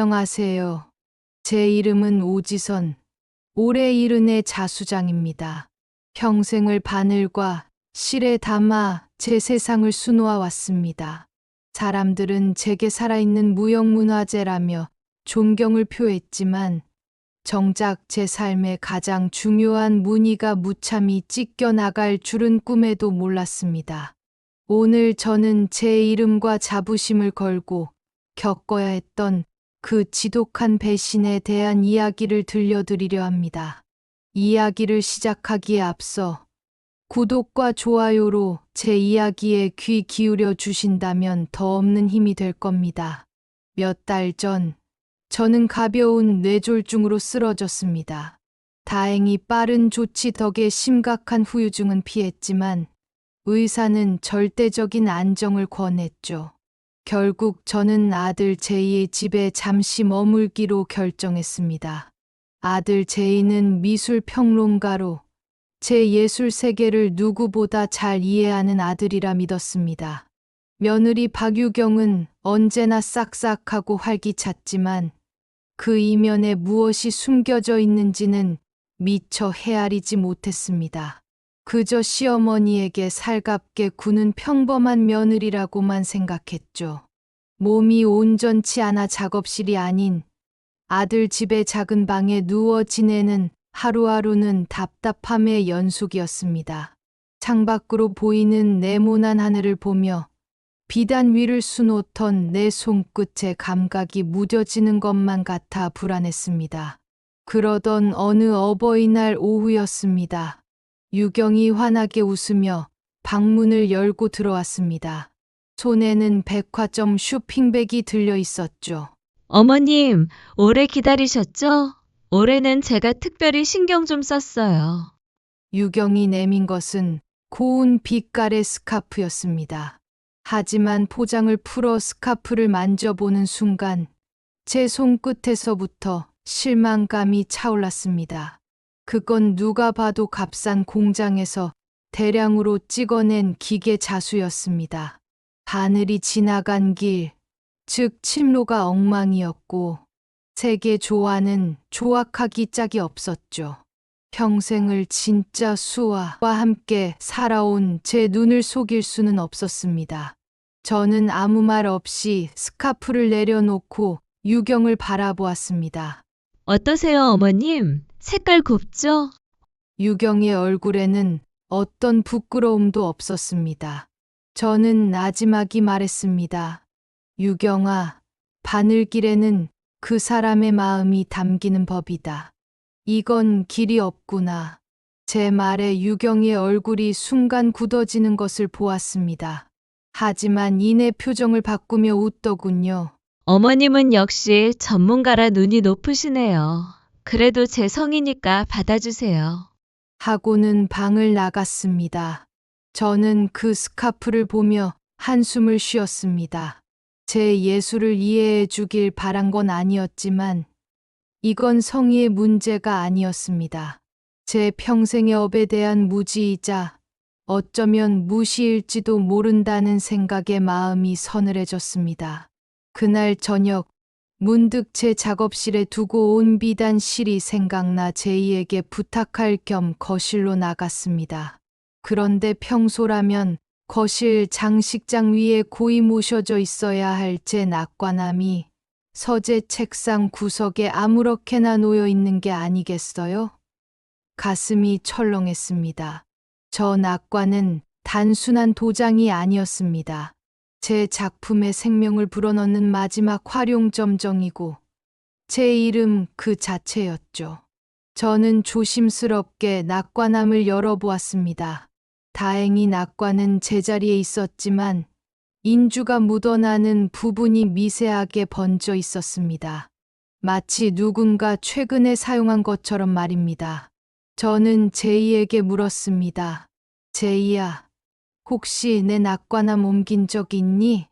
안녕하세요. 제 이름은 오지선, 올해 70의 자수장입니다. 평생을 바늘과 실에 담아 제 세상을 수놓아 왔습니다. 사람들은 제게 살아있는 무형문화재라며 존경을 표했지만 정작 제 삶의 가장 중요한 무늬가 무참히 찢겨나갈 줄은 꿈에도 몰랐습니다. 오늘 저는 제 이름과 자부심을 걸고 겪어야 했던 그 지독한 배신에 대한 이야기를 들려드리려 합니다. 이야기를 시작하기에 앞서 구독과 좋아요로 제 이야기에 귀 기울여 주신다면 더 없는 힘이 될 겁니다. 몇 달 전, 저는 가벼운 뇌졸중으로 쓰러졌습니다. 다행히 빠른 조치 덕에 심각한 후유증은 피했지만 의사는 절대적인 안정을 권했죠. 결국 저는 아들 제이의 집에 잠시 머물기로 결정했습니다. 아들 제이는 미술 평론가로 제 예술 세계를 누구보다 잘 이해하는 아들이라 믿었습니다. 며느리 박유경은 언제나 싹싹하고 활기찼지만 그 이면에 무엇이 숨겨져 있는지는 미처 헤아리지 못했습니다. 그저 시어머니에게 살갑게 구는 평범한 며느리라고만 생각했죠. 몸이 온전치 않아 작업실이 아닌 아들 집의 작은 방에 누워 지내는 하루하루는 답답함의 연속이었습니다. 창밖으로 보이는 네모난 하늘을 보며 비단 위를 수놓던 내 손끝에 감각이 무뎌지는 것만 같아 불안했습니다. 그러던 어느 어버이날 오후였습니다. 유경이 환하게 웃으며 방문을 열고 들어왔습니다. 손에는 백화점 쇼핑백이 들려 있었죠. 어머님, 오래 기다리셨죠? 올해는 제가 특별히 신경 좀 썼어요. 유경이 내민 것은 고운 빛깔의 스카프였습니다. 하지만 포장을 풀어 스카프를 만져보는 순간 제 손끝에서부터 실망감이 차올랐습니다. 그건 누가 봐도 값싼 공장에서 대량으로 찍어낸 기계 자수였습니다. 바늘이 지나간 길, 즉 침로가 엉망이었고 색의 조화는 조악하기 짝이 없었죠. 평생을 진짜 수화와 함께 살아온 제 눈을 속일 수는 없었습니다. 저는 아무 말 없이 스카프를 내려놓고 유경을 바라보았습니다. 어떠세요, 어머님? 색깔 곱죠? 유경의 얼굴에는 어떤 부끄러움도 없었습니다. 저는 나지막이 말했습니다. 유경아, 바늘길에는 그 사람의 마음이 담기는 법이다. 이건 길이 없구나. 제 말에 유경의 얼굴이 순간 굳어지는 것을 보았습니다. 하지만 이내 표정을 바꾸며 웃더군요. 어머님은 역시 전문가라 눈이 높으시네요. 그래도 제 성이니까 받아주세요. 하고는 방을 나갔습니다. 저는 그 스카프를 보며 한숨을 쉬었습니다. 제 예술을 이해해 주길 바란 건 아니었지만 이건 성의의 문제가 아니었습니다. 제 평생의 업에 대한 무지이자 어쩌면 무시일지도 모른다는 생각에 마음이 서늘해졌습니다. 그날 저녁 문득 제 작업실에 두고 온 비단 실이 생각나 제이에게 부탁할 겸 거실로 나갔습니다. 그런데 평소라면 거실 장식장 위에 고이 모셔져 있어야 할 제 낙관함이 서재 책상 구석에 아무렇게나 놓여 있는 게 아니겠어요? 가슴이 철렁했습니다. 저 낙관은 단순한 도장이 아니었습니다. 제 작품에 생명을 불어넣는 마지막 활용점정이고 제 이름 그 자체였죠. 저는 조심스럽게 낙관함을 열어보았습니다. 다행히 낙관은 제자리에 있었지만 인주가 묻어나는 부분이 미세하게 번져 있었습니다. 마치 누군가 최근에 사용한 것처럼 말입니다. 저는 제이에게 물었습니다. 제이야, 혹시 내 낙관함 옮긴 적 있니?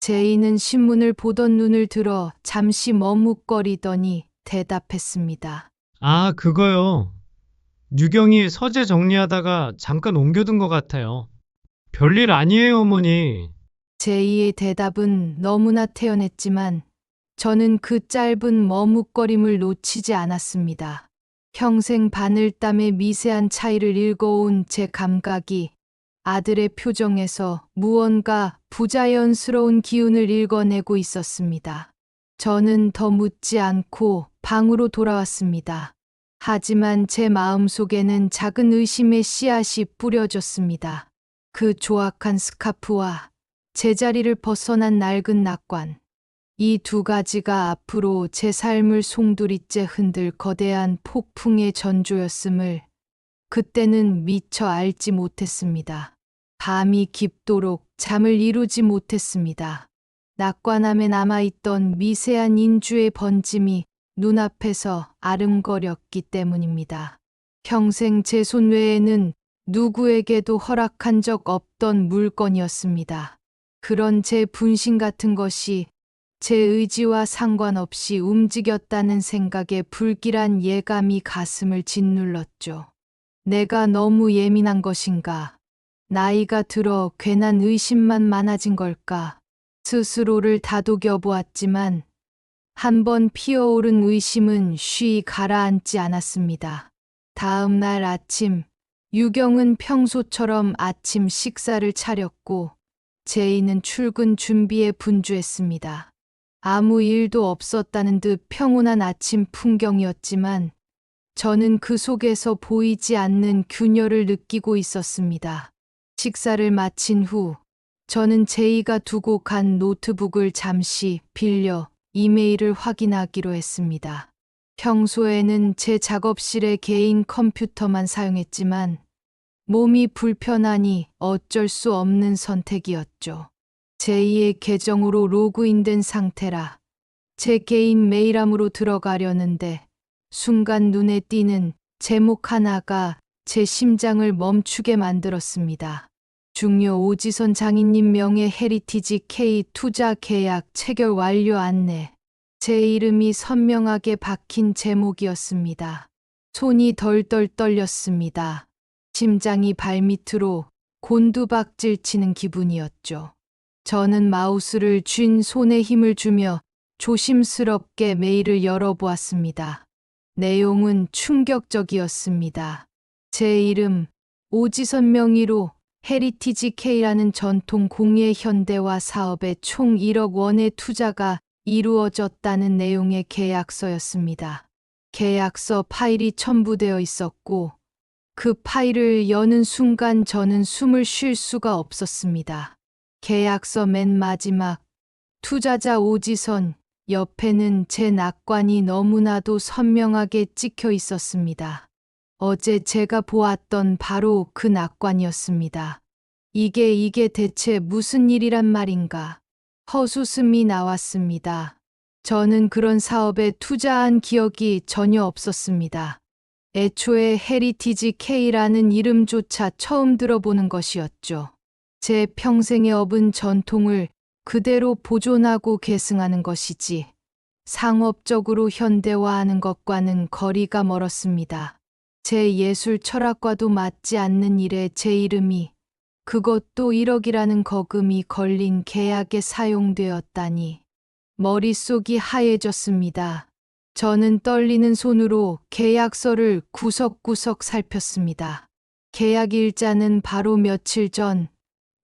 제이는 신문을 보던 눈을 들어 잠시 머뭇거리더니 대답했습니다. 아, 그거요. 유경이 서재 정리하다가 잠깐 옮겨둔 것 같아요. 별일 아니에요, 어머니. 제이의 대답은 너무나 태연했지만 저는 그 짧은 머뭇거림을 놓치지 않았습니다. 평생 바늘땀의 미세한 차이를 읽어온 제 감각이 아들의 표정에서 무언가 부자연스러운 기운을 읽어내고 있었습니다. 저는 더 묻지 않고 방으로 돌아왔습니다. 하지만 제 마음속에는 작은 의심의 씨앗이 뿌려졌습니다. 그 조악한 스카프와 제자리를 벗어난 낡은 낙관. 이 두 가지가 앞으로 제 삶을 송두리째 흔들 거대한 폭풍의 전조였음을 그때는 미처 알지 못했습니다. 밤이 깊도록 잠을 이루지 못했습니다. 낙관함에 남아있던 미세한 인주의 번짐이 눈앞에서 아른거렸기 때문입니다. 평생 제 손외에는 누구에게도 허락한 적 없던 물건이었습니다. 그런 제 분신 같은 것이 제 의지와 상관없이 움직였다는 생각에 불길한 예감이 가슴을 짓눌렀죠. 내가 너무 예민한 것인가? 나이가 들어 괜한 의심만 많아진 걸까? 스스로를 다독여 보았지만 한번 피어오른 의심은 쉬이 가라앉지 않았습니다. 다음 날 아침, 유경은 평소처럼 아침 식사를 차렸고 제이는 출근 준비에 분주했습니다. 아무 일도 없었다는 듯 평온한 아침 풍경이었지만 저는 그 속에서 보이지 않는 균열을 느끼고 있었습니다. 식사를 마친 후 저는 제이가 두고 간 노트북을 잠시 빌려 이메일을 확인하기로 했습니다. 평소에는 제 작업실의 개인 컴퓨터만 사용했지만 몸이 불편하니 어쩔 수 없는 선택이었죠. 제2의 계정으로 로그인된 상태라 제 개인 메일함으로 들어가려는데 순간 눈에 띄는 제목 하나가 제 심장을 멈추게 만들었습니다. 중요 오지선 장인님 명의 헤리티지 K 투자 계약 체결 완료 안내. 제 이름이 선명하게 박힌 제목이었습니다. 손이 덜덜 떨렸습니다. 심장이 발밑으로 곤두박질 치는 기분이었죠. 저는 마우스를 쥔 손에 힘을 주며 조심스럽게 메일을 열어보았습니다. 내용은 충격적이었습니다. 제 이름, 오지선 명의로 헤리티지 K라는 전통 공예 현대화 사업에 총 1억 원의 투자가 이루어졌다는 내용의 계약서였습니다. 계약서 파일이 첨부되어 있었고 그 파일을 여는 순간 저는 숨을 쉴 수가 없었습니다. 계약서 맨 마지막 투자자 오지선 옆에는 제 낙관이 너무나도 선명하게 찍혀 있었습니다. 어제 제가 보았던 바로 그 낙관이었습니다. 이게 대체 무슨 일이란 말인가? 헛웃음이 나왔습니다. 저는 그런 사업에 투자한 기억이 전혀 없었습니다. 애초에 헤리티지 K라는 이름조차 처음 들어보는 것이었죠. 제 평생에 업은 전통을 그대로 보존하고 계승하는 것이지 상업적으로 현대화하는 것과는 거리가 멀었습니다. 제 예술 철학과도 맞지 않는 일에 제 이름이 그것도 1억이라는 거금이 걸린 계약에 사용되었다니 머릿속이 하얘졌습니다. 저는 떨리는 손으로 계약서를 구석구석 살폈습니다. 계약 일자는 바로 며칠 전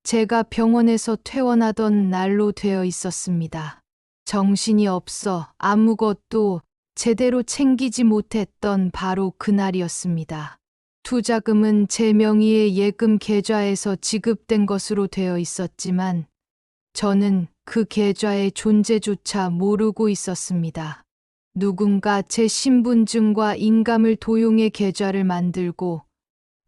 제가 병원에서 퇴원하던 날로 되어 있었습니다. 정신이 없어 아무것도 제대로 챙기지 못했던 바로 그날이었습니다. 투자금은 제 명의의 예금 계좌에서 지급된 것으로 되어 있었지만 저는 그 계좌의 존재조차 모르고 있었습니다. 누군가 제 신분증과 인감을 도용해 계좌를 만들고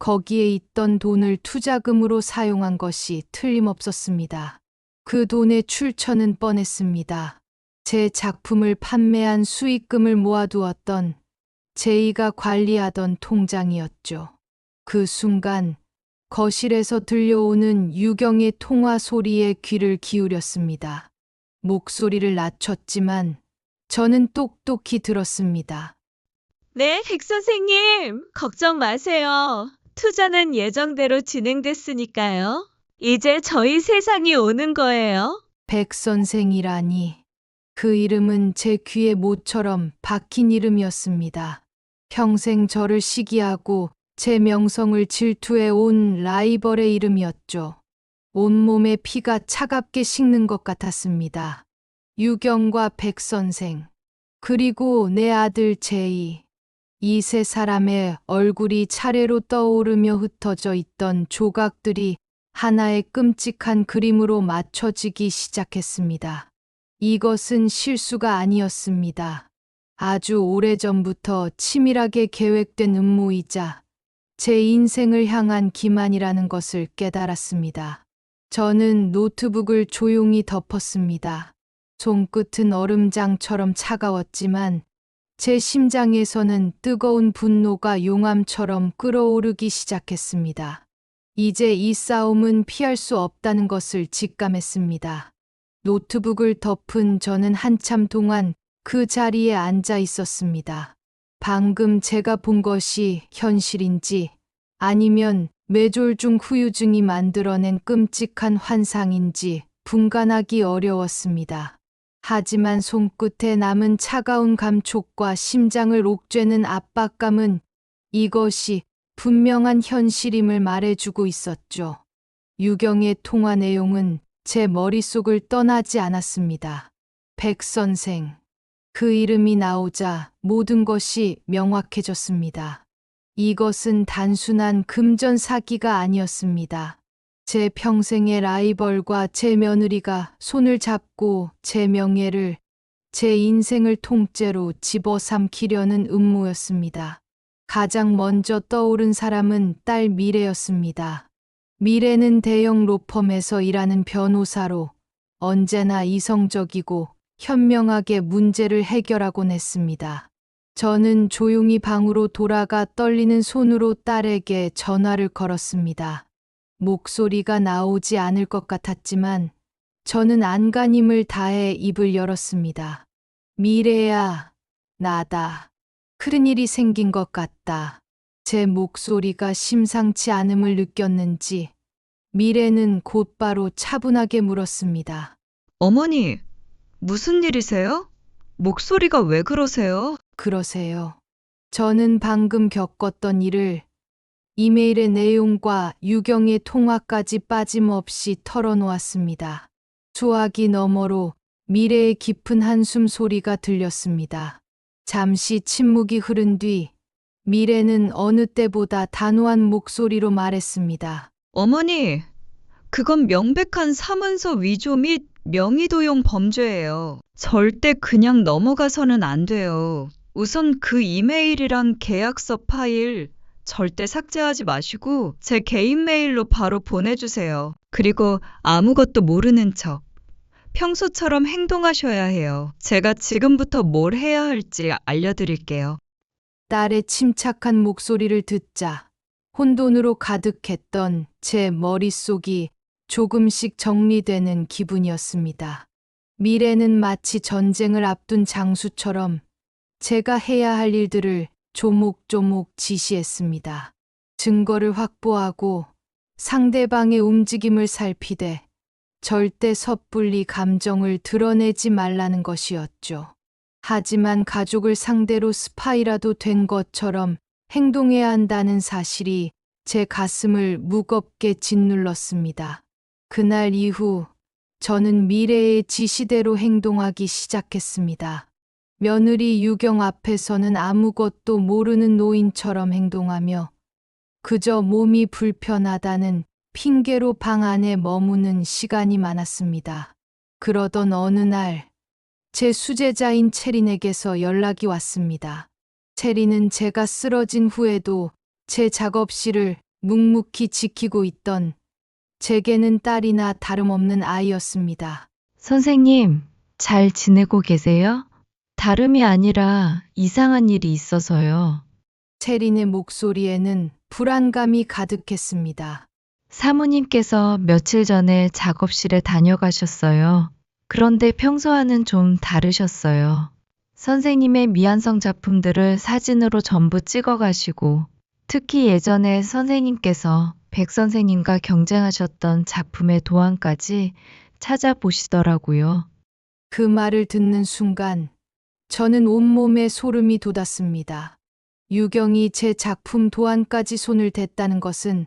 거기에 있던 돈을 투자금으로 사용한 것이 틀림없었습니다. 그 돈의 출처는 뻔했습니다. 제 작품을 판매한 수익금을 모아두었던 제이가 관리하던 통장이었죠. 그 순간 거실에서 들려오는 유경의 통화 소리에 귀를 기울였습니다. 목소리를 낮췄지만 저는 똑똑히 들었습니다. 네, 백 선생님, 걱정 마세요. 투자는 예정대로 진행됐으니까요. 이제 저희 세상이 오는 거예요. 백 선생이라니 그 이름은 제 귀에 모처럼 박힌 이름이었습니다. 평생 저를 시기하고 제 명성을 질투해 온 라이벌의 이름이었죠. 온몸에 피가 차갑게 식는 것 같았습니다. 유경과 백 선생, 그리고 내 아들 제이. 이 세 사람의 얼굴이 차례로 떠오르며 흩어져 있던 조각들이 하나의 끔찍한 그림으로 맞춰지기 시작했습니다. 이것은 실수가 아니었습니다. 아주 오래전부터 치밀하게 계획된 음모이자 제 인생을 향한 기만이라는 것을 깨달았습니다. 저는 노트북을 조용히 덮었습니다. 손끝은 얼음장처럼 차가웠지만 제 심장에서는 뜨거운 분노가 용암처럼 끓어오르기 시작했습니다. 이제 이 싸움은 피할 수 없다는 것을 직감했습니다. 노트북을 덮은 저는 한참 동안 그 자리에 앉아 있었습니다. 방금 제가 본 것이 현실인지 아니면 뇌졸중 후유증이 만들어낸 끔찍한 환상인지 분간하기 어려웠습니다. 하지만 손끝에 남은 차가운 감촉과 심장을 옥죄는 압박감은 이것이 분명한 현실임을 말해주고 있었죠. 유경의 통화 내용은 제 머릿속을 떠나지 않았습니다. 백 선생. 그 이름이 나오자 모든 것이 명확해졌습니다. 이것은 단순한 금전 사기가 아니었습니다. 제 평생의 라이벌과 제 며느리가 손을 잡고 제 명예를, 제 인생을 통째로 집어삼키려는 음모였습니다. 가장 먼저 떠오른 사람은 딸 미래였습니다. 미래는 대형 로펌에서 일하는 변호사로 언제나 이성적이고 현명하게 문제를 해결하곤 했습니다. 저는 조용히 방으로 돌아가 떨리는 손으로 딸에게 전화를 걸었습니다. 목소리가 나오지 않을 것 같았지만 저는 안간힘을 다해 입을 열었습니다. 미래야, 나다. 큰일이 생긴 것 같다. 제 목소리가 심상치 않음을 느꼈는지 미래는 곧바로 차분하게 물었습니다. 어머니, 무슨 일이세요? 목소리가 왜 그러세요? 그러세요. 저는 방금 겪었던 일을 이메일의 내용과 유경의 통화까지 빠짐없이 털어놓았습니다. 수화기 너머로 미래의 깊은 한숨 소리가 들렸습니다. 잠시 침묵이 흐른 뒤 미래는 어느 때보다 단호한 목소리로 말했습니다. 어머니, 그건 명백한 사문서 위조 및 명의도용 범죄예요. 절대 그냥 넘어가서는 안 돼요. 우선 그 이메일이랑 계약서 파일 절대 삭제하지 마시고 제 개인 메일로 바로 보내주세요. 그리고 아무것도 모르는 척 평소처럼 행동하셔야 해요. 제가 지금부터 뭘 해야 할지 알려드릴게요. 딸의 침착한 목소리를 듣자 혼돈으로 가득했던 제 머릿속이 조금씩 정리되는 기분이었습니다. 미래는 마치 전쟁을 앞둔 장수처럼 제가 해야 할 일들을 조목조목 지시했습니다. 증거를 확보하고 상대방의 움직임을 살피되 절대 섣불리 감정을 드러내지 말라는 것이었죠. 하지만 가족을 상대로 스파이라도 된 것처럼 행동해야 한다는 사실이 제 가슴을 무겁게 짓눌렀습니다. 그날 이후 저는 미래의 지시대로 행동하기 시작했습니다. 며느리 유경 앞에서는 아무것도 모르는 노인처럼 행동하며 그저 몸이 불편하다는 핑계로 방 안에 머무는 시간이 많았습니다. 그러던 어느 날 제 수제자인 체린에게서 연락이 왔습니다. 체린은 제가 쓰러진 후에도 제 작업실을 묵묵히 지키고 있던 제게는 딸이나 다름없는 아이였습니다. 선생님, 잘 지내고 계세요? 다름이 아니라 이상한 일이 있어서요. 체린의 목소리에는 불안감이 가득했습니다. 사모님께서 며칠 전에 작업실에 다녀가셨어요. 그런데 평소와는 좀 다르셨어요. 선생님의 미완성 작품들을 사진으로 전부 찍어가시고, 특히 예전에 선생님께서 백 선생님과 경쟁하셨던 작품의 도안까지 찾아보시더라고요. 그 말을 듣는 순간 저는 온몸에 소름이 돋았습니다. 유경이 제 작품 도안까지 손을 댔다는 것은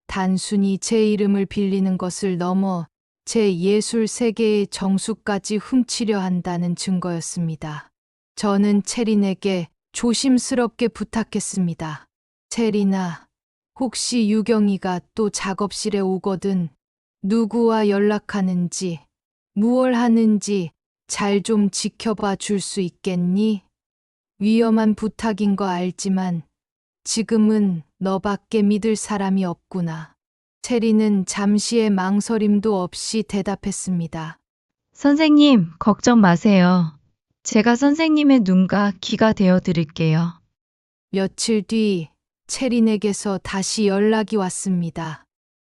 단순히 제 이름을 빌리는 것을 넘어 제 예술 세계의 정수까지 훔치려 한다는 증거였습니다. 저는 채린에게 조심스럽게 부탁했습니다. 채린아, 혹시 유경이가 또 작업실에 오거든 누구와 연락하는지, 무얼 하는지 잘 좀 지켜봐 줄 수 있겠니? 위험한 부탁인 거 알지만 지금은 너밖에 믿을 사람이 없구나. 체리는 잠시의 망설임도 없이 대답했습니다. 선생님, 걱정 마세요. 제가 선생님의 눈과 귀가 되어 드릴게요. 며칠 뒤 체린에게서 다시 연락이 왔습니다.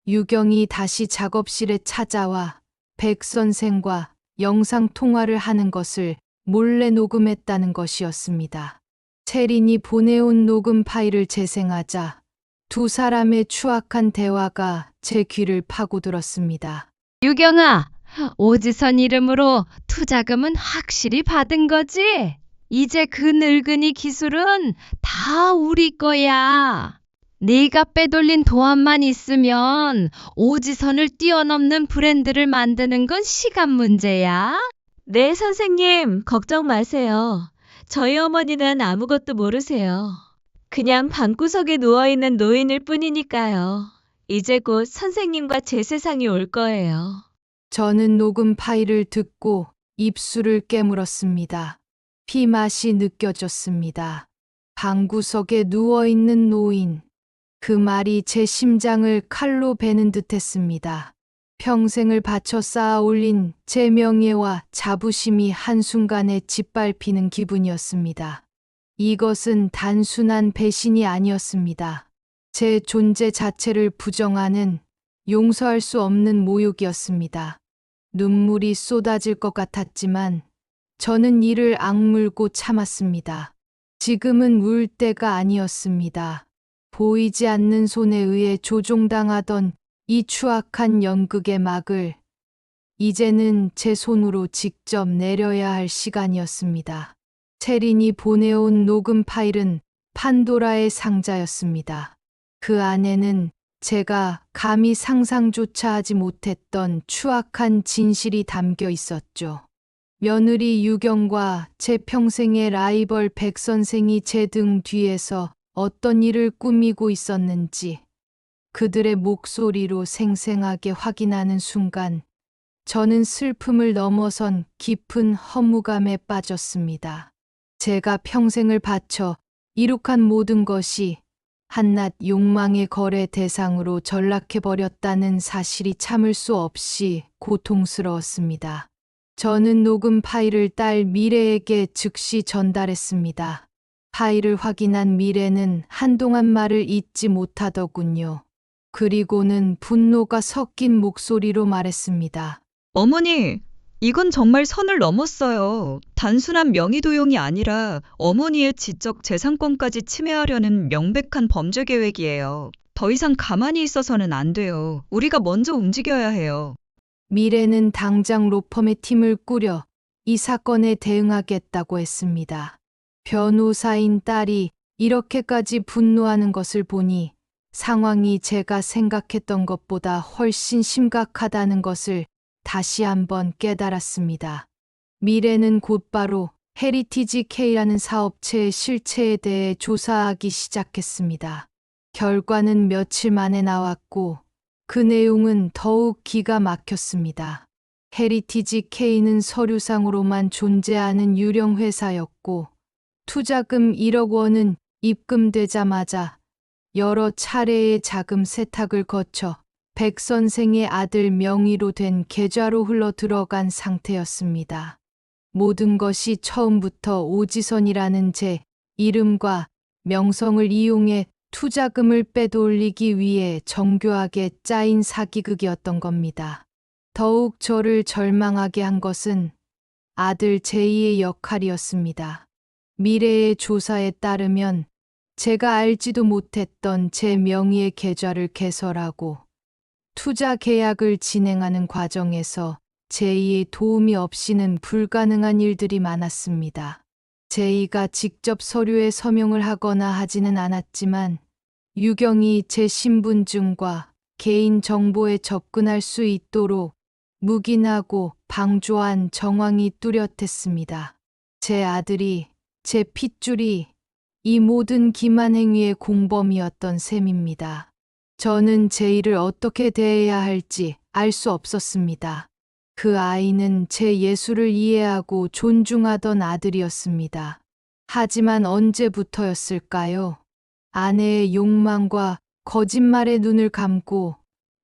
유경이 다시 작업실에 찾아와 백 선생과 영상 통화를 하는 것을 몰래 녹음했다는 것이었습니다. 체린이 보내온 녹음 파일을 재생하자 두 사람의 추악한 대화가 제 귀를 파고들었습니다. 유경아, 오지선 이름으로 투자금은 확실히 받은 거지? 이제 그 늙은이 기술은 다 우리 거야. 네가 빼돌린 도안만 있으면 오지선을 뛰어넘는 브랜드를 만드는 건 시간 문제야. 네, 선생님, 걱정 마세요. 저희 어머니는 아무것도 모르세요. 그냥 방구석에 누워있는 노인일 뿐이니까요. 이제 곧 선생님과 제 세상이 올 거예요. 저는 녹음 파일을 듣고 입술을 깨물었습니다. 피맛이 느껴졌습니다. 방구석에 누워있는 노인. 그 말이 제 심장을 칼로 베는 듯 했습니다. 평생을 바쳐 쌓아 올린 제 명예와 자부심이 한순간에 짓밟히는 기분이었습니다. 이것은 단순한 배신이 아니었습니다. 제 존재 자체를 부정하는 용서할 수 없는 모욕이었습니다. 눈물이 쏟아질 것 같았지만 저는 이를 악물고 참았습니다. 지금은 울 때가 아니었습니다. 보이지 않는 손에 의해 조종당하던 이 추악한 연극의 막을 이제는 제 손으로 직접 내려야 할 시간이었습니다. 체린이 보내온 녹음 파일은 판도라의 상자였습니다. 그 안에는 제가 감히 상상조차 하지 못했던 추악한 진실이 담겨 있었죠. 며느리 유경과 제 평생의 라이벌 백 선생이 제 등 뒤에서 어떤 일을 꾸미고 있었는지 그들의 목소리로 생생하게 확인하는 순간 저는 슬픔을 넘어선 깊은 허무감에 빠졌습니다. 제가 평생을 바쳐 이룩한 모든 것이 한낱 욕망의 거래 대상으로 전락해버렸다는 사실이 참을 수 없이 고통스러웠습니다. 저는 녹음 파일을 딸 미래에게 즉시 전달했습니다. 파일을 확인한 미래는 한동안 말을 잇지 못하더군요. 그리고는 분노가 섞인 목소리로 말했습니다. 어머니, 이건 정말 선을 넘었어요. 단순한 명의도용이 아니라 어머니의 지적 재산권까지 침해하려는 명백한 범죄 계획이에요. 더 이상 가만히 있어서는 안 돼요. 우리가 먼저 움직여야 해요. 미래는 당장 로펌의 팀을 꾸려 이 사건에 대응하겠다고 했습니다. 변호사인 딸이 이렇게까지 분노하는 것을 보니 상황이 제가 생각했던 것보다 훨씬 심각하다는 것을 다시 한번 깨달았습니다. 미래는 곧바로 헤리티지 K라는 사업체의 실체에 대해 조사하기 시작했습니다. 결과는 며칠 만에 나왔고 그 내용은 더욱 기가 막혔습니다. 헤리티지 K는 서류상으로만 존재하는 유령 회사였고 투자금 1억 원은 입금되자마자 여러 차례의 자금 세탁을 거쳐 백 선생의 아들 명의로 된 계좌로 흘러 들어간 상태였습니다. 모든 것이 처음부터 오지선이라는 제 이름과 명성을 이용해 투자금을 빼돌리기 위해 정교하게 짜인 사기극이었던 겁니다. 더욱 저를 절망하게 한 것은 아들 제이의 역할이었습니다. 미래의 조사에 따르면 제가 알지도 못했던 제 명의의 계좌를 개설하고 투자 계약을 진행하는 과정에서 제이의 도움이 없이는 불가능한 일들이 많았습니다. 제이가 직접 서류에 서명을 하거나 하지는 않았지만 유경이 제 신분증과 개인 정보에 접근할 수 있도록 묵인하고 방조한 정황이 뚜렷했습니다. 제 아들이, 제 핏줄이 이 모든 기만 행위의 공범이었던 셈입니다. 저는 제이를 어떻게 대해야 할지 알 수 없었습니다. 그 아이는 제 예술을 이해하고 존중하던 아들이었습니다. 하지만 언제부터였을까요? 아내의 욕망과 거짓말에 눈을 감고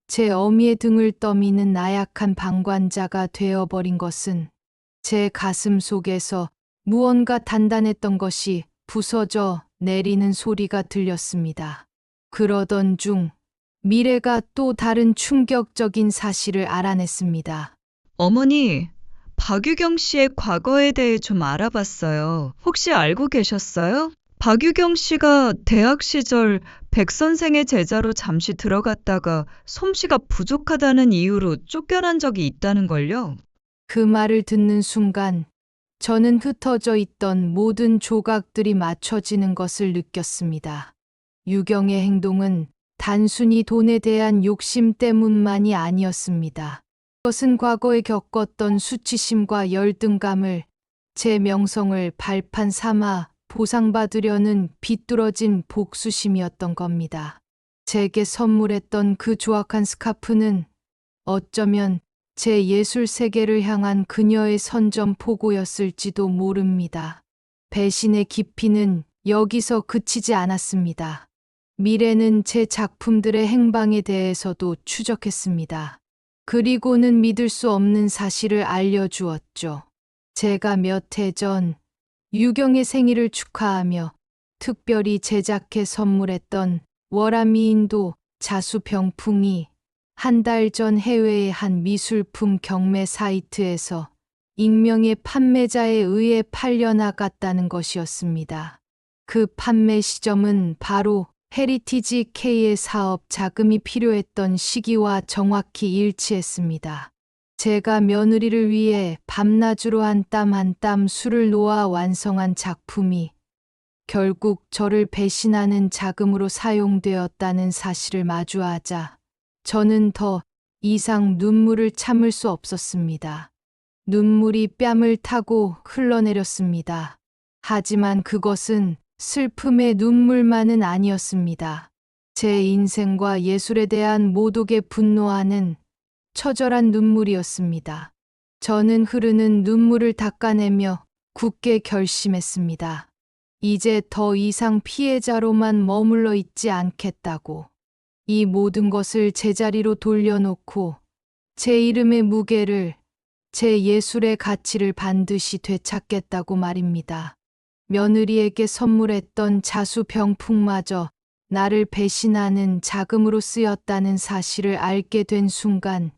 제 어미의 등을 떠미는 나약한 방관자가 되어버린 것은 제 가슴 속에서 무언가 단단했던 것이 부서져 내리는 소리가 들렸습니다. 그러던 중 미래가 또 다른 충격적인 사실을 알아냈습니다. 어머니, 박유경 씨의 과거에 대해 좀 알아봤어요. 혹시 알고 계셨어요? 박유경 씨가 대학 시절 백 선생의 제자로 잠시 들어갔다가 솜씨가 부족하다는 이유로 쫓겨난 적이 있다는 걸요. 그 말을 듣는 순간 저는 흩어져 있던 모든 조각들이 맞춰지는 것을 느꼈습니다. 유경의 행동은 단순히 돈에 대한 욕심 때문만이 아니었습니다. 그것은 과거에 겪었던 수치심과 열등감을 제 명성을 발판 삼아 보상받으려는 비뚤어진 복수심이었던 겁니다. 제게 선물했던 그 조악한 스카프는 어쩌면 제 예술 세계를 향한 그녀의 선전포고였을지도 모릅니다. 배신의 깊이는 여기서 그치지 않았습니다. 미래는 제 작품들의 행방에 대해서도 추적했습니다. 그리고는 믿을 수 없는 사실을 알려주었죠. 제가 몇 해 전 유경의 생일을 축하하며 특별히 제작해 선물했던 월화미인도 자수병풍이 한 달 전 해외의 한 미술품 경매 사이트에서 익명의 판매자에 의해 팔려나갔다는 것이었습니다. 그 판매 시점은 바로 헤리티지 K의 사업 자금이 필요했던 시기와 정확히 일치했습니다. 제가 며느리를 위해 밤낮으로 한 땀 한 땀 수를 놓아 완성한 작품이 결국 저를 배신하는 자금으로 사용되었다는 사실을 마주하자 저는 더 이상 눈물을 참을 수 없었습니다. 눈물이 뺨을 타고 흘러내렸습니다. 하지만 그것은 슬픔의 눈물만은 아니었습니다. 제 인생과 예술에 대한 모독에 분노하는 처절한 눈물이었습니다. 저는 흐르는 눈물을 닦아내며 굳게 결심했습니다. 이제 더 이상 피해자로만 머물러 있지 않겠다고. 이 모든 것을 제자리로 돌려놓고 제 이름의 무게를, 제 예술의 가치를 반드시 되찾겠다고 말입니다. 며느리에게 선물했던 자수병풍마저 나를 배신하는 자금으로 쓰였다는 사실을 알게 된 순간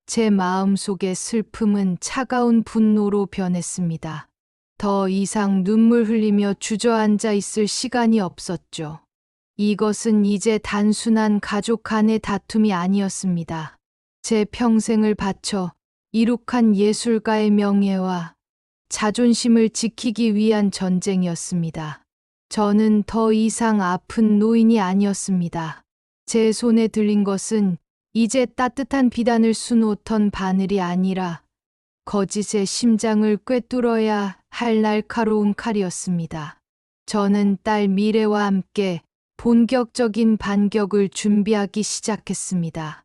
제 마음속의 슬픔은 차가운 분노로 변했습니다. 더 이상 눈물 흘리며 주저앉아 있을 시간이 없었죠. 이것은 이제 단순한 가족 간의 다툼이 아니었습니다. 제 평생을 바쳐 이룩한 예술가의 명예와 자존심을 지키기 위한 전쟁이었습니다. 저는 더 이상 아픈 노인이 아니었습니다. 제 손에 들린 것은 이제 따뜻한 비단을 수놓던 바늘이 아니라 거짓의 심장을 꿰뚫어야 할 날카로운 칼이었습니다. 저는 딸 미래와 함께 본격적인 반격을 준비하기 시작했습니다.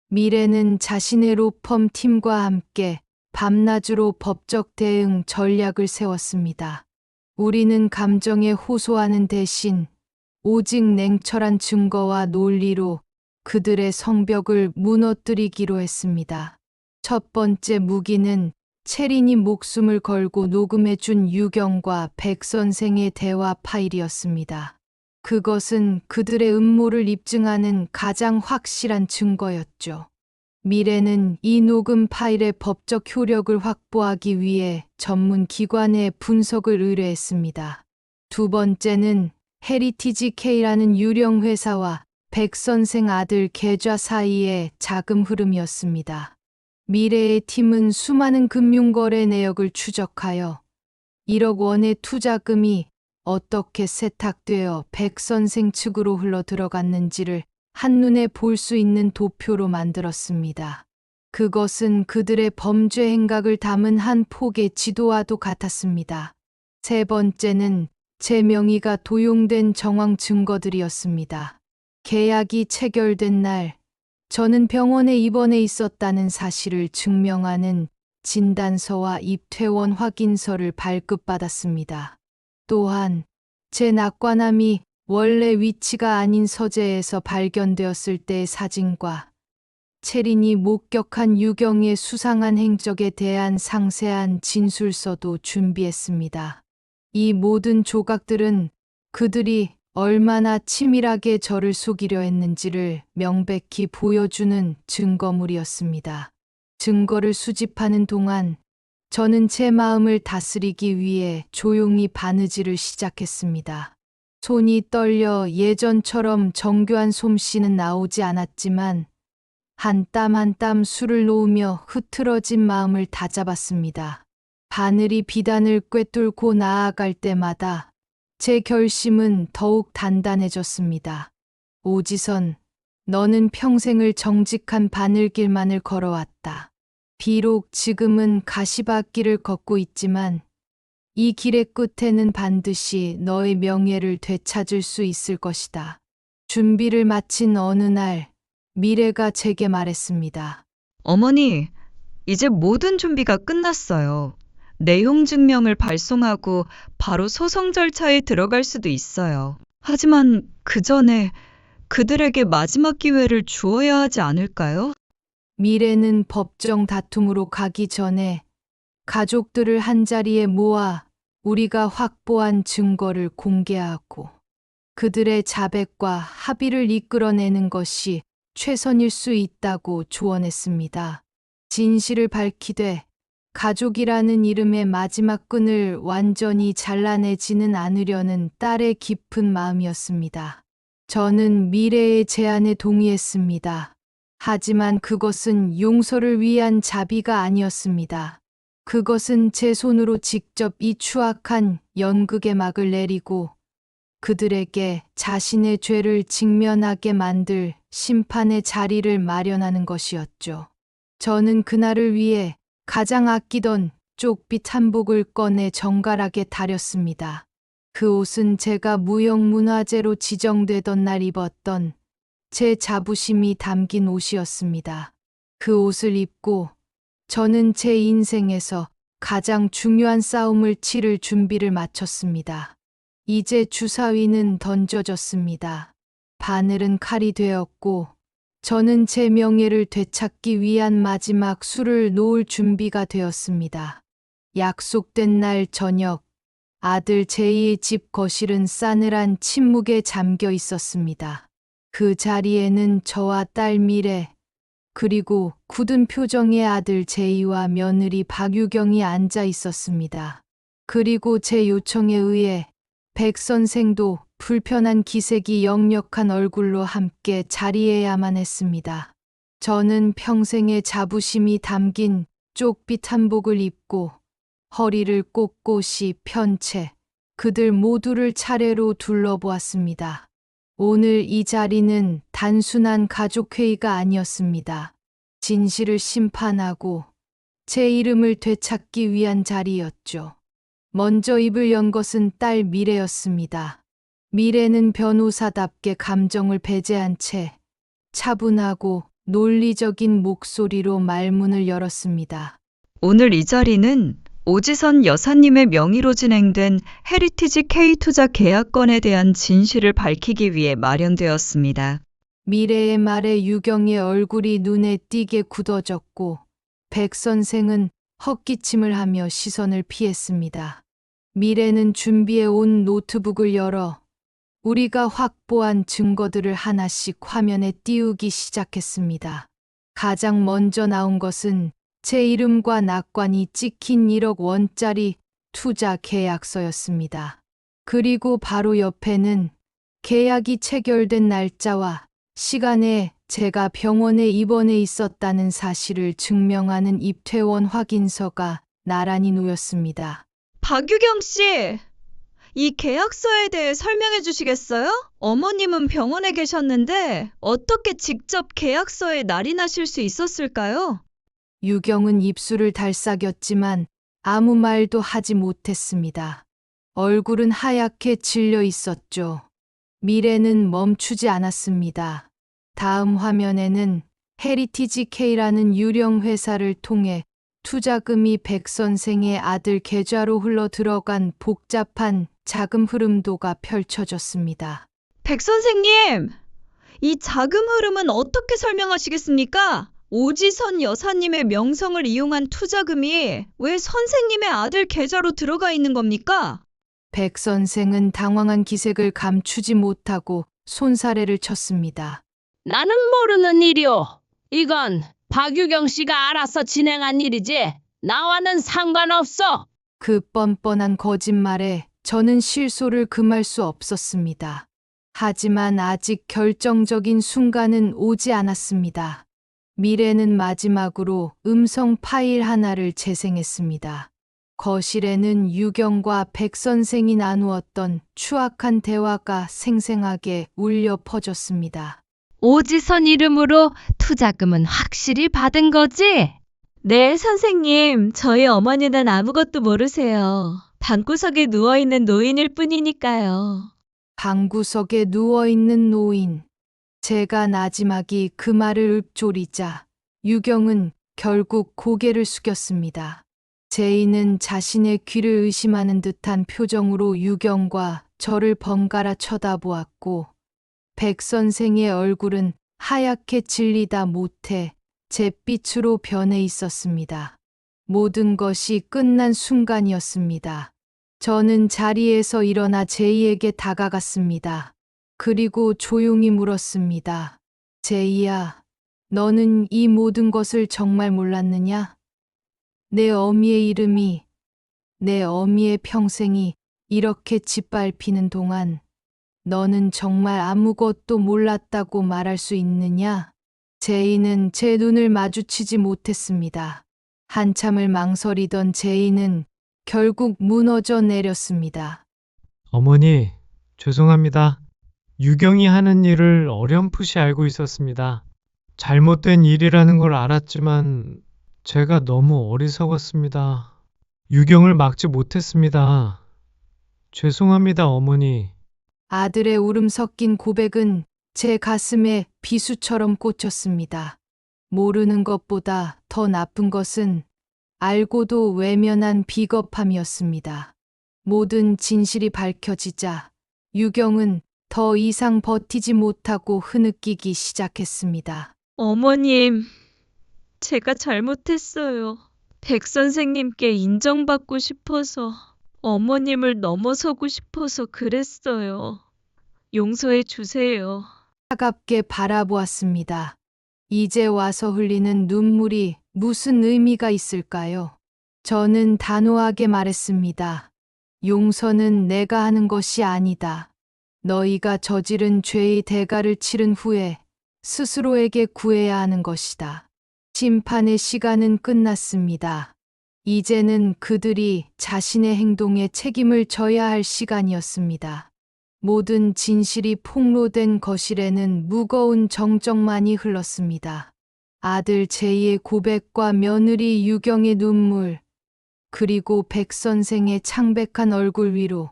미래는 자신의 로펌 팀과 함께 밤낮으로 법적 대응 전략을 세웠습니다. 우리는 감정에 호소하는 대신 오직 냉철한 증거와 논리로 그들의 성벽을 무너뜨리기로 했습니다. 첫 번째 무기는 체린이 목숨을 걸고 녹음해준 유경과 백 선생의 대화 파일이었습니다. 그것은 그들의 음모를 입증하는 가장 확실한 증거였죠. 미래는 이 녹음 파일의 법적 효력을 확보하기 위해 전문 기관에 분석을 의뢰했습니다. 두 번째는 헤리티지 K라는 유령 회사와 백 선생 아들 계좌 사이의 자금 흐름이었습니다. 미래의 팀은 수많은 금융거래 내역을 추적하여 1억 원의 투자금이 어떻게 세탁되어 백 선생 측으로 흘러 들어갔는지를 한눈에 볼 수 있는 도표로 만들었습니다. 그것은 그들의 범죄 행각을 담은 한 폭의 지도와도 같았습니다. 세 번째는 제 명의가 도용된 정황 증거들이었습니다. 계약이 체결된 날, 저는 병원에 입원해 있었다는 사실을 증명하는 진단서와 입퇴원 확인서를 발급받았습니다. 또한 제 낙관암이 원래 위치가 아닌 서재에서 발견되었을 때의 사진과 체린이 목격한 유경의 수상한 행적에 대한 상세한 진술서도 준비했습니다. 이 모든 조각들은 그들이 얼마나 치밀하게 저를 속이려 했는지를 명백히 보여주는 증거물이었습니다. 증거를 수집하는 동안 저는 제 마음을 다스리기 위해 조용히 바느질을 시작했습니다. 손이 떨려 예전처럼 정교한 솜씨는 나오지 않았지만 한 땀 한 땀 술을 놓으며 흐트러진 마음을 다잡았습니다. 바늘이 비단을 꿰뚫고 나아갈 때마다 제 결심은 더욱 단단해졌습니다. 오지선, 너는 평생을 정직한 바늘길만을 걸어왔다. 비록 지금은 가시밭길을 걷고 있지만 이 길의 끝에는 반드시 너의 명예를 되찾을 수 있을 것이다. 준비를 마친 어느 날 미래가 제게 말했습니다. 어머니, 이제 모든 준비가 끝났어요. 내용 증명을 발송하고 바로 소송 절차에 들어갈 수도 있어요. 하지만 그 전에 그들에게 마지막 기회를 주어야 하지 않을까요? 미래는 법정 다툼으로 가기 전에 가족들을 한자리에 모아 우리가 확보한 증거를 공개하고 그들의 자백과 합의를 이끌어내는 것이 최선일 수 있다고 조언했습니다. 진실을 밝히되 가족이라는 이름의 마지막 끈을 완전히 잘라내지는 않으려는 딸의 깊은 마음이었습니다. 저는 미래의 제안에 동의했습니다. 하지만 그것은 용서를 위한 자비가 아니었습니다. 그것은 제 손으로 직접 이 추악한 연극의 막을 내리고 그들에게 자신의 죄를 직면하게 만들 심판의 자리를 마련하는 것이었죠. 저는 그날을 위해 가장 아끼던 쪽빛 한복을 꺼내 정갈하게 다렸습니다. 그 옷은 제가 무형문화재로 지정되던 날 입었던 제 자부심이 담긴 옷이었습니다. 그 옷을 입고 저는 제 인생에서 가장 중요한 싸움을 치를 준비를 마쳤습니다. 이제 주사위는 던져졌습니다. 바늘은 칼이 되었고 저는 제 명예를 되찾기 위한 마지막 수를 놓을 준비가 되었습니다. 약속된 날 저녁, 아들 제이의 집 거실은 싸늘한 침묵에 잠겨 있었습니다. 그 자리에는 저와 딸 미래, 그리고 굳은 표정의 아들 제이와 며느리 박유경이 앉아 있었습니다. 그리고 제 요청에 의해 백 선생도 불편한 기색이 역력한 얼굴로 함께 자리해야만 했습니다. 저는 평생의 자부심이 담긴 쪽빛 한복을 입고 허리를 꼿꼿이 편 채 그들 모두를 차례로 둘러보았습니다. 오늘 이 자리는 단순한 가족회의가 아니었습니다. 진실을 심판하고 제 이름을 되찾기 위한 자리였죠. 먼저 입을 연 것은 딸 미래였습니다. 미래는 변호사답게 감정을 배제한 채 차분하고 논리적인 목소리로 말문을 열었습니다. 오늘 이 자리는 오지선 여사님의 명의로 진행된 헤리티지 K투자 계약건에 대한 진실을 밝히기 위해 마련되었습니다. 미래의 말에 유경의 얼굴이 눈에 띄게 굳어졌고 백 선생은 헛기침을 하며 시선을 피했습니다. 미래는 준비해 온 노트북을 열어 우리가 확보한 증거들을 하나씩 화면에 띄우기 시작했습니다. 가장 먼저 나온 것은 제 이름과 낙관이 찍힌 1억 원짜리 투자 계약서였습니다. 그리고 바로 옆에는 계약이 체결된 날짜와 시간에 제가 병원에 입원해 있었다는 사실을 증명하는 입퇴원 확인서가 나란히 놓였습니다. 박유경 씨, 이 계약서에 대해 설명해 주시겠어요? 어머님은 병원에 계셨는데 어떻게 직접 계약서에 날인하실 수 있었을까요? 유경은 입술을 달싹였지만 아무 말도 하지 못했습니다. 얼굴은 하얗게 질려 있었죠. 미래는 멈추지 않았습니다. 다음 화면에는 헤리티지 K라는 유령 회사를 통해 투자금이 백 선생의 아들 계좌로 흘러 들어간 복잡한 자금 흐름도가 펼쳐졌습니다. 백 선생님, 이 자금 흐름은 어떻게 설명하시겠습니까? 오지선 여사님의 명성을 이용한 투자금이 왜 선생님의 아들 계좌로 들어가 있는 겁니까? 백 선생은 당황한 기색을 감추지 못하고 손사래를 쳤습니다. 나는 모르는 일이오. 이건 박유경 씨가 알아서 진행한 일이지. 나와는 상관없어. 그 뻔뻔한 거짓말에 저는 실소를 금할 수 없었습니다. 하지만 아직 결정적인 순간은 오지 않았습니다. 미래는 마지막으로 음성 파일 하나를 재생했습니다. 거실에는 유경과 백 선생이 나누었던 추악한 대화가 생생하게 울려 퍼졌습니다. 오지선 이름으로 투자금은 확실히 받은 거지? 네, 선생님. 저희 어머니는 아무것도 모르세요. 방구석에 누워있는 노인일 뿐이니까요. 방구석에 누워있는 노인. 제가 나지막이 그 말을 읊조리자 유경은 결국 고개를 숙였습니다. 제이는 자신의 귀를 의심하는 듯한 표정으로 유경과 저를 번갈아 쳐다보았고 백 선생의 얼굴은 하얗게 질리다 못해 잿빛으로 변해 있었습니다. 모든 것이 끝난 순간이었습니다. 저는 자리에서 일어나 제이에게 다가갔습니다. 그리고 조용히 물었습니다. 제이야, 너는 이 모든 것을 정말 몰랐느냐? 내 어미의 이름이, 내 어미의 평생이 이렇게 짓밟히는 동안 너는 정말 아무것도 몰랐다고 말할 수 있느냐? 제이는 제 눈을 마주치지 못했습니다. 한참을 망설이던 제이는 결국 무너져 내렸습니다. 어머니, 죄송합니다. 유경이 하는 일을 어렴풋이 알고 있었습니다. 잘못된 일이라는 걸 알았지만 제가 너무 어리석었습니다. 유경을 막지 못했습니다. 죄송합니다, 어머니. 아들의 울음 섞인 고백은 제 가슴에 비수처럼 꽂혔습니다. 모르는 것보다 더 나쁜 것은 알고도 외면한 비겁함이었습니다. 모든 진실이 밝혀지자 유경은 더 이상 버티지 못하고 흐느끼기 시작했습니다. 어머님, 제가 잘못했어요. 백 선생님께 인정받고 싶어서, 어머님을 넘어서고 싶어서 그랬어요. 용서해 주세요. 차갑게 바라보았습니다. 이제 와서 흘리는 눈물이 무슨 의미가 있을까요? 저는 단호하게 말했습니다. 용서는 내가 하는 것이 아니다. 너희가 저지른 죄의 대가를 치른 후에 스스로에게 구해야 하는 것이다. 심판의 시간은 끝났습니다. 이제는 그들이 자신의 행동에 책임을 져야 할 시간이었습니다. 모든 진실이 폭로된 거실에는 무거운 정적만이 흘렀습니다. 아들 제이의 고백과 며느리 유경의 눈물, 그리고 백 선생의 창백한 얼굴 위로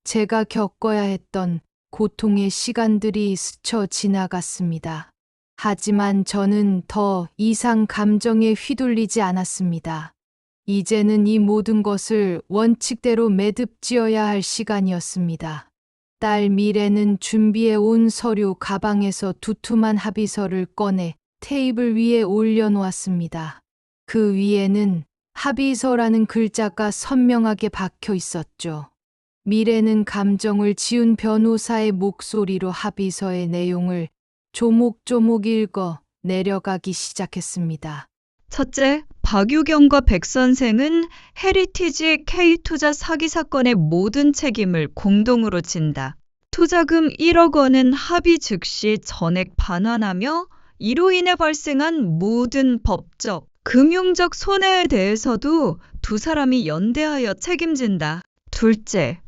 제가 겪어야 했던 고통의 시간들이 스쳐 지나갔습니다. 하지만 저는 더 이상 감정에 휘둘리지 않았습니다. 이제는 이 모든 것을 원칙대로 매듭지어야 할 시간이었습니다. 딸 미래는 준비해 온 서류 가방에서 두툼한 합의서를 꺼내 테이블 위에 올려놓았습니다. 그 위에는 합의서라는 글자가 선명하게 박혀 있었죠. 미래는 감정을 지운 변호사의 목소리로 합의서의 내용을 조목조목 읽어 내려가기 시작했습니다. 첫째, 박유경과 백 선생은 헤리티지 K투자 사기 사건의 모든 책임을 공동으로 진다. 투자금 1억 원은 합의 즉시 전액 반환하며 이로 인해 발생한 모든 법적, 금융적 손해에 대해서도 두 사람이 연대하여 책임진다. 둘째,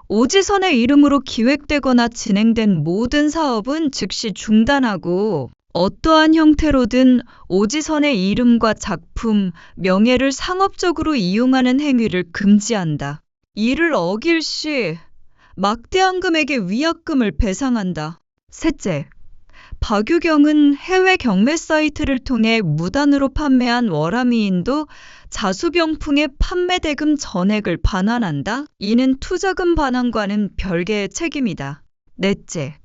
오지선의 이름으로 기획되거나 진행된 모든 사업은 즉시 중단하고 어떠한 형태로든 오지선의 이름과 작품, 명예를 상업적으로 이용하는 행위를 금지한다. 이를 어길 시 막대한 금액의 위약금을 배상한다. 셋째, 박유경은 해외 경매 사이트를 통해 무단으로 판매한 월화미인도 자수병풍의 판매 대금 전액을 반환한다. 이는 투자금 반환과는 별개의 책임이다. 넷째,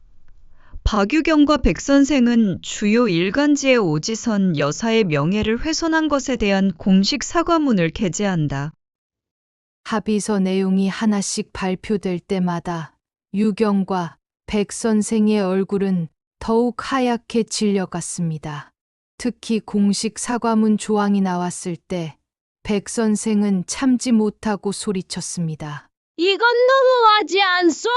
박유경과 백 선생은 주요 일간지의 오지선 여사의 명예를 훼손한 것에 대한 공식 사과문을 게재한다. 합의서 내용이 하나씩 발표될 때마다 유경과 백 선생의 얼굴은 더욱 하얗게 질려갔습니다. 특히 공식 사과문 조항이 나왔을 때 백 선생은 참지 못하고 소리쳤습니다. 이건 너무하지 않소?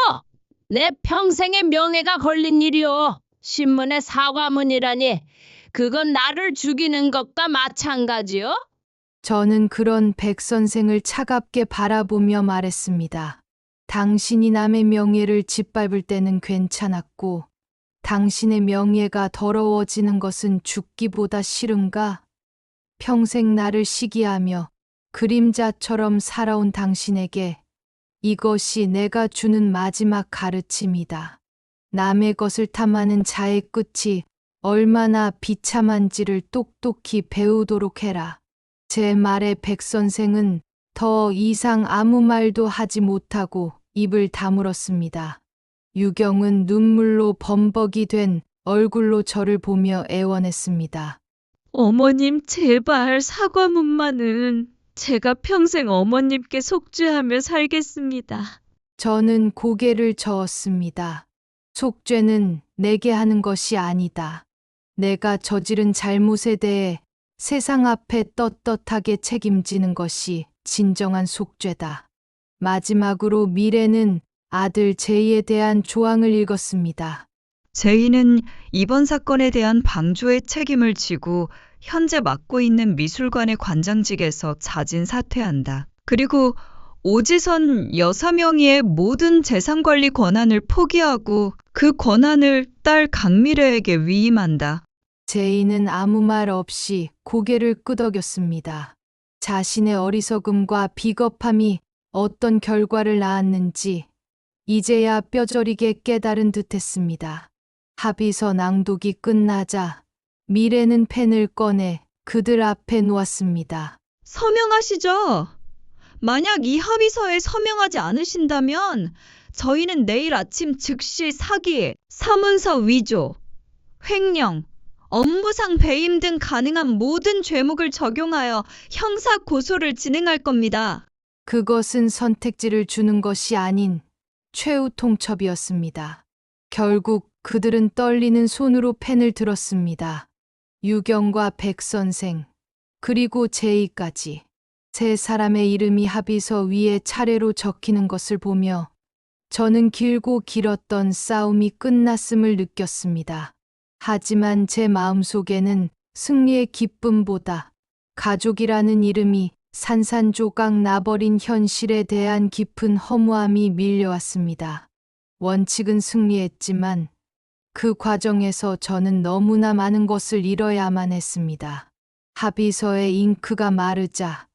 내 평생의 명예가 걸린 일이오. 신문에 사과문이라니 그건 나를 죽이는 것과 마찬가지요? 저는 그런 백 선생을 차갑게 바라보며 말했습니다. 당신이 남의 명예를 짓밟을 때는 괜찮았고 당신의 명예가 더러워지는 것은 죽기보다 싫은가? 평생 나를 시기하며 그림자처럼 살아온 당신에게 이것이 내가 주는 마지막 가르침이다. 남의 것을 탐하는 자의 끝이 얼마나 비참한지를 똑똑히 배우도록 해라. 제 말에 백 선생은 더 이상 아무 말도 하지 못하고 입을 다물었습니다. 유경은 눈물로 범벅이 된 얼굴로 저를 보며 애원했습니다. 어머님, 제발 사과문만은 제가 평생 어머님께 속죄하며 살겠습니다. 저는 고개를 저었습니다. 속죄는 내게 하는 것이 아니다. 내가 저지른 잘못에 대해 세상 앞에 떳떳하게 책임지는 것이 진정한 속죄다. 마지막으로 미래는 아들 제이에 대한 조항을 읽었습니다. 제이는 이번 사건에 대한 방조의 책임을 지고 현재 맡고 있는 미술관의 관장직에서 자진 사퇴한다. 그리고 오지선 여사 명의의 모든 재산관리 권한을 포기하고 그 권한을 딸 강미래에게 위임한다. 제이는 아무 말 없이 고개를 끄덕였습니다. 자신의 어리석음과 비겁함이 어떤 결과를 낳았는지 이제야 뼈저리게 깨달은 듯했습니다. 합의서 낭독이 끝나자 미래는 펜을 꺼내 그들 앞에 놓았습니다. 서명하시죠. 만약 이 합의서에 서명하지 않으신다면 저희는 내일 아침 즉시 사기, 사문서 위조, 횡령, 업무상 배임 등 가능한 모든 죄목을 적용하여 형사 고소를 진행할 겁니다. 그것은 선택지를 주는 것이 아닌 최후 통첩이었습니다. 결국 그들은 떨리는 손으로 펜을 들었습니다. 유경과 백 선생, 그리고 제이까지 세 사람의 이름이 합의서 위에 차례로 적히는 것을 보며 저는 길고 길었던 싸움이 끝났음을 느꼈습니다. 하지만 제 마음속에는 승리의 기쁨보다 가족이라는 이름이 산산조각 나버린 현실에 대한 깊은 허무함이 밀려왔습니다. 원칙은 승리했지만 그 과정에서 저는 너무나 많은 것을 잃어야만 했습니다. 합의서의 잉크가 마르자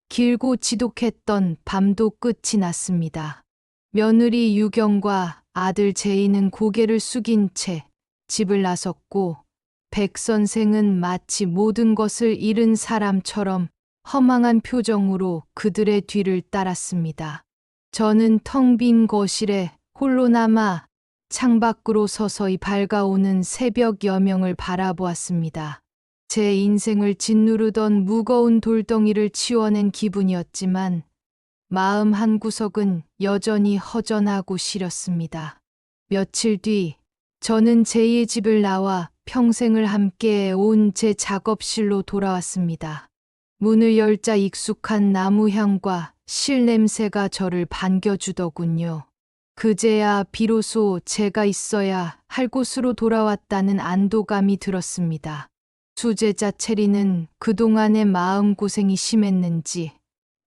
길고 지독했던 밤도 끝이 났습니다. 며느리 유경과 아들 제이는 고개를 숙인 채 집을 나섰고 백 선생은 마치 모든 것을 잃은 사람처럼 허망한 표정으로 그들의 뒤를 따랐습니다. 저는 텅 빈 거실에 홀로 남아 창밖으로 서서히 밝아오는 새벽 여명을 바라보았습니다. 제 인생을 짓누르던 무거운 돌덩이를 치워낸 기분이었지만 마음 한구석은 여전히 허전하고 시렸습니다. 며칠 뒤 저는 제이의 집을 나와 평생을 함께 온 제 작업실로 돌아왔습니다. 문을 열자 익숙한 나무 향과 실 냄새가 저를 반겨주더군요. 그제야 비로소 제가 있어야 할 곳으로 돌아왔다는 안도감이 들었습니다. 수제자 체리는 그동안의 마음고생이 심했는지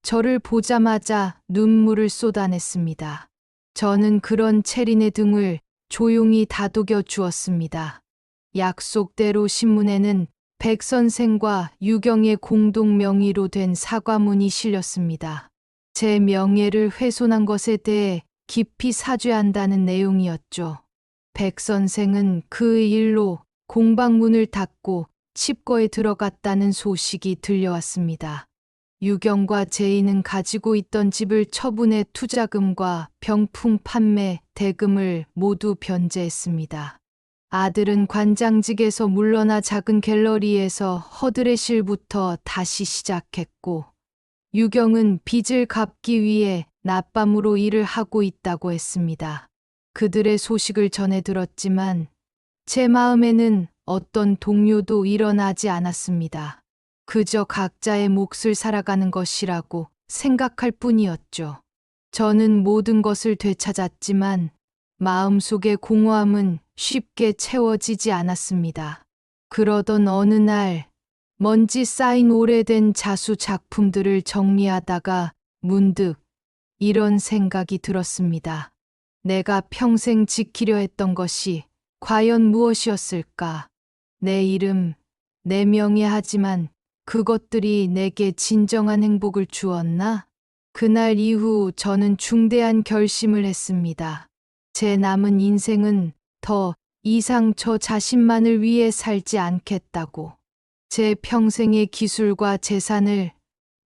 저를 보자마자 눈물을 쏟아냈습니다. 저는 그런 체린의 등을 조용히 다독여 주었습니다. 약속대로 신문에는 백 선생과 유경의 공동 명의로 된 사과문이 실렸습니다. 제 명예를 훼손한 것에 대해 깊이 사죄한다는 내용이었죠. 백 선생은 그 일로 공방문을 닫고 칩거에 들어갔다는 소식이 들려왔습니다. 유경과 제이는 가지고 있던 집을 처분해 투자금과 병풍 판매 대금을 모두 변제했습니다. 아들은 관장직에서 물러나 작은 갤러리에서 허드레실부터 다시 시작했고, 유경은 빚을 갚기 위해 낮밤으로 일을 하고 있다고 했습니다. 그들의 소식을 전해 들었지만 제 마음에는 어떤 동요도 일어나지 않았습니다. 그저 각자의 몫을 살아가는 것이라고 생각할 뿐이었죠. 저는 모든 것을 되찾았지만 마음속의 공허함은 쉽게 채워지지 않았습니다. 그러던 어느 날 먼지 쌓인 오래된 자수 작품들을 정리하다가 문득 이런 생각이 들었습니다. 내가 평생 지키려 했던 것이 과연 무엇이었을까? 내 이름, 내 명예 하지만 그것들이 내게 진정한 행복을 주었나? 그날 이후 저는 중대한 결심을 했습니다. 제 남은 인생은 더 이상 저 자신만을 위해 살지 않겠다고. 제 평생의 기술과 재산을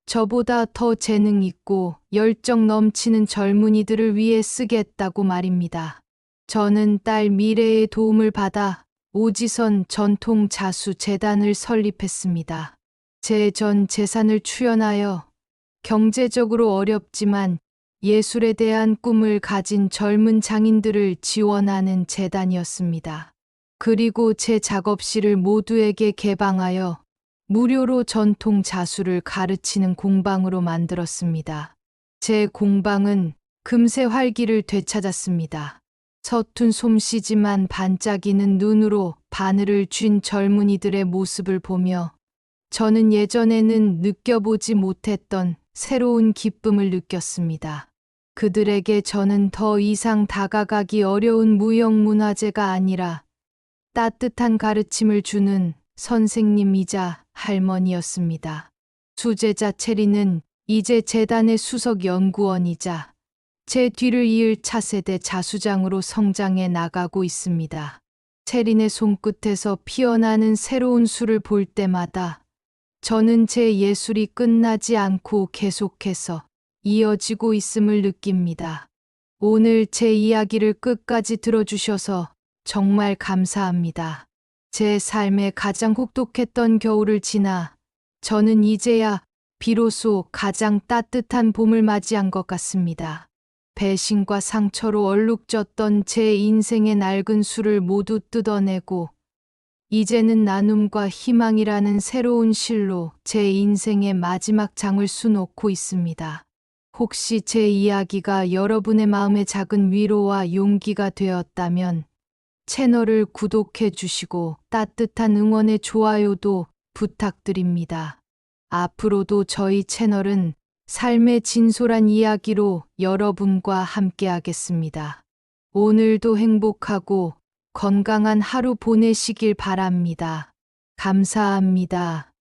저보다 더 재능 있고 열정 넘치는 젊은이들을 위해 쓰겠다고 말입니다. 저는 딸 미래의 도움을 받아 오지선 전통 자수 재단을 설립했습니다. 제 전 재산을 출연하여 경제적으로 어렵지만 예술에 대한 꿈을 가진 젊은 장인들을 지원하는 재단이었습니다. 그리고 제 작업실을 모두에게 개방하여 무료로 전통 자수를 가르치는 공방으로 만들었습니다. 제 공방은 금세 활기를 되찾았습니다. 서툰 솜씨지만 반짝이는 눈으로 바늘을 쥔 젊은이들의 모습을 보며 저는 예전에는 느껴보지 못했던 새로운 기쁨을 느꼈습니다. 그들에게 저는 더 이상 다가가기 어려운 무형문화재가 아니라 따뜻한 가르침을 주는 선생님이자 할머니였습니다. 수제자 체리는 이제 재단의 수석 연구원이자 제 뒤를 이을 차세대 자수장으로 성장해 나가고 있습니다. 체린의 손끝에서 피어나는 새로운 수를 볼 때마다 저는 제 예술이 끝나지 않고 계속해서 이어지고 있음을 느낍니다. 오늘 제 이야기를 끝까지 들어주셔서 정말 감사합니다. 제 삶의 가장 혹독했던 겨울을 지나 저는 이제야 비로소 가장 따뜻한 봄을 맞이한 것 같습니다. 배신과 상처로 얼룩졌던 제 인생의 낡은 술을 모두 뜯어내고 이제는 나눔과 희망이라는 새로운 실로 제 인생의 마지막 장을 수놓고 있습니다. 혹시 제 이야기가 여러분의 마음에 작은 위로와 용기가 되었다면 채널을 구독해 주시고 따뜻한 응원의 좋아요도 부탁드립니다. 앞으로도 저희 채널은 삶의 진솔한 이야기로 여러분과 함께하겠습니다. 오늘도 행복하고 건강한 하루 보내시길 바랍니다. 감사합니다.